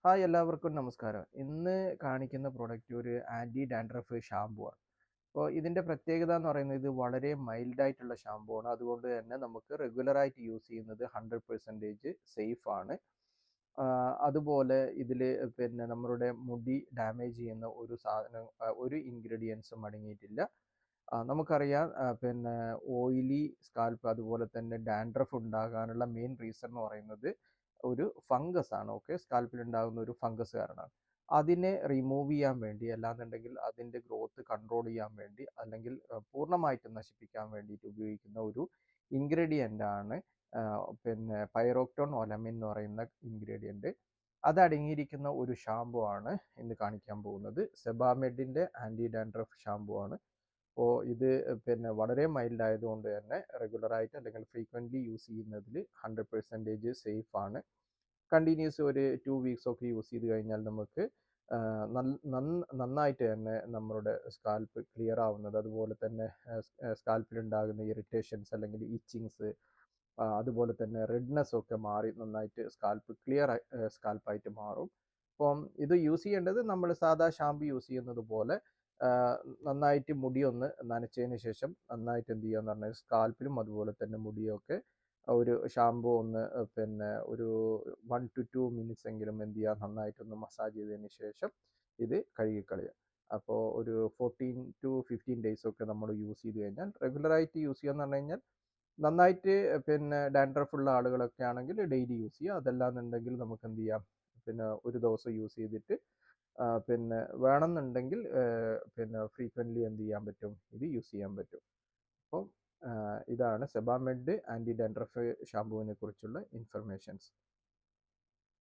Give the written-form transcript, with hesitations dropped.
Hi എല്ലാവർക്കും നമസ്കാരം. ഇന്ന് കാണിക്കുന്ന പ്രൊഡക്റ്റ് ഒരു ആൻറ്റി ഡാൻഡ്രഫ് ഷാമ്പൂ ആണ്. അപ്പോൾ ഇതിൻ്റെ പ്രത്യേകത എന്ന് പറയുന്നത് ഇത് വളരെ മൈൽഡ് ആയിട്ടുള്ള ഷാമ്പൂ ആണ്. അതുകൊണ്ട് തന്നെ നമുക്ക് റെഗുലർ ആയിട്ട് യൂസ് ചെയ്യുന്നത് 100% സേഫ് ആണ്. അതുപോലെ ഇതിൽ പിന്നെ നമ്മളുടെ മുടി ഡാമേജ് ചെയ്യുന്ന ഒരു സാധനം ഒരു ഇൻഗ്രീഡിയൻസും അടങ്ങിയിട്ടില്ല. നമുക്കറിയാം പിന്നെ ഓയിലി സ്കാൽപ്പ് അതുപോലെ തന്നെ ഡാൻഡ്രഫ് ഉണ്ടാകാനുള്ള മെയിൻ റീസൺ എന്ന് പറയുന്നത് ഒരു ഫംഗസ് ആണ്. ഓക്കെ, സ്കാൽപ്പിൽ ഉണ്ടാകുന്ന ഒരു ഫംഗസ് കാരണമാണ്. അതിനെ റിമൂവ് ചെയ്യാൻ വേണ്ടി അല്ലാന്നുണ്ടെങ്കിൽ അതിൻ്റെ ഗ്രോത്ത് കൺട്രോൾ ചെയ്യാൻ വേണ്ടി അല്ലെങ്കിൽ പൂർണ്ണമായിട്ട് നശിപ്പിക്കാൻ വേണ്ടിയിട്ട് ഉപയോഗിക്കുന്ന ഒരു ഇൻഗ്രീഡിയൻ്റ് ആണ് പിന്നെ പൈറോക്ടോൺ ഒലമിൻ എന്ന് പറയുന്ന ഇൻഗ്രീഡിയൻറ്റ്. അതടങ്ങിയിരിക്കുന്ന ഒരു ഷാമ്പു ആണ് ഇന്ന് കാണിക്കാൻ പോകുന്നത്. സെബാമെഡിൻ്റെ ആൻറ്റി ഡാൻഡ്രഫ് ഷാമ്പു ആണ്. അപ്പോൾ ഇത് പിന്നെ വളരെ മൈൽഡ് ആയതുകൊണ്ട് തന്നെ റെഗുലറായിട്ട് അല്ലെങ്കിൽ ഫ്രീക്വൻ്റ്ലി യൂസ് ചെയ്യുന്നതിൽ 100% സേഫ് ആണ്. കണ്ടിന്യൂസ് ഒരു 2 വീക്സ് ഒക്കെ യൂസ് ചെയ്ത് കഴിഞ്ഞാൽ നമുക്ക് നന്നായിട്ട് തന്നെ നമ്മളുടെ സ്കാൽപ്പ് ക്ലിയർ ആവുന്നത്, അതുപോലെ തന്നെ സ്കാൽപ്പിൽ ഉണ്ടാകുന്ന ഇറിറ്റേഷൻസ് അല്ലെങ്കിൽ ഇച്ചിങ്സ്, അതുപോലെ തന്നെ റെഡ്നെസ് ഒക്കെ മാറി നന്നായിട്ട് സ്കാൽപ്പ് ക്ലിയർ സ്കാൽപ്പായിട്ട് മാറും. അപ്പം ഇത് യൂസ് ചെയ്യേണ്ടത് നമ്മൾ സാധാ ഷാമ്പു യൂസ് ചെയ്യുന്നത് പോലെ നന്നായിട്ട് മുടി ഒന്ന് നനച്ചതിന് ശേഷം നന്നായിട്ട് എന്ത് ചെയ്യുക എന്ന് പറഞ്ഞാൽ സ്കാൽപ്പിലും അതുപോലെ തന്നെ മുടിയൊക്കെ ഒരു ഷാമ്പു ഒന്ന് പിന്നെ ഒരു 1 to 2 മിനിറ്റ്സ് എങ്കിലും എന്ത് ചെയ്യുക നന്നായിട്ടൊന്ന് മസാജ് ചെയ്തതിന് ശേഷം ഇത് കഴുകിക്കളയുക. അപ്പോൾ ഒരു 14 to 15 ഡേയ്സ് ഒക്കെ നമ്മൾ യൂസ് ചെയ്ത് കഴിഞ്ഞാൽ റെഗുലറായിട്ട് യൂസ് ചെയ്യുക എന്ന് പറഞ്ഞു കഴിഞ്ഞാൽ നന്നായിട്ട് പിന്നെ ഡാൻഡ്രഫ് ഉള്ള ആളുകളൊക്കെ ആണെങ്കിൽ ഡെയിലി യൂസ് ചെയ്യുക. അതല്ലാന്നുണ്ടെങ്കിൽ നമുക്ക് എന്ത് ചെയ്യാം, പിന്നെ ഒരു ദിവസം യൂസ് ചെയ്തിട്ട് പിന്നെ വേണമെന്നുണ്ടെങ്കിൽ പിന്നെ ഫ്രീക്വൻ്റ്ലി എന്ത് ചെയ്യാൻ പറ്റും, ഇത് യൂസ് ചെയ്യാൻ പറ്റും. അപ്പം ഇതാണ് സെബാമെഡ് ആൻറ്റി ഡാൻഡ്രഫ് ഷാമ്പുവിനെ കുറിച്ചുള്ള ഇൻഫർമേഷൻസ്.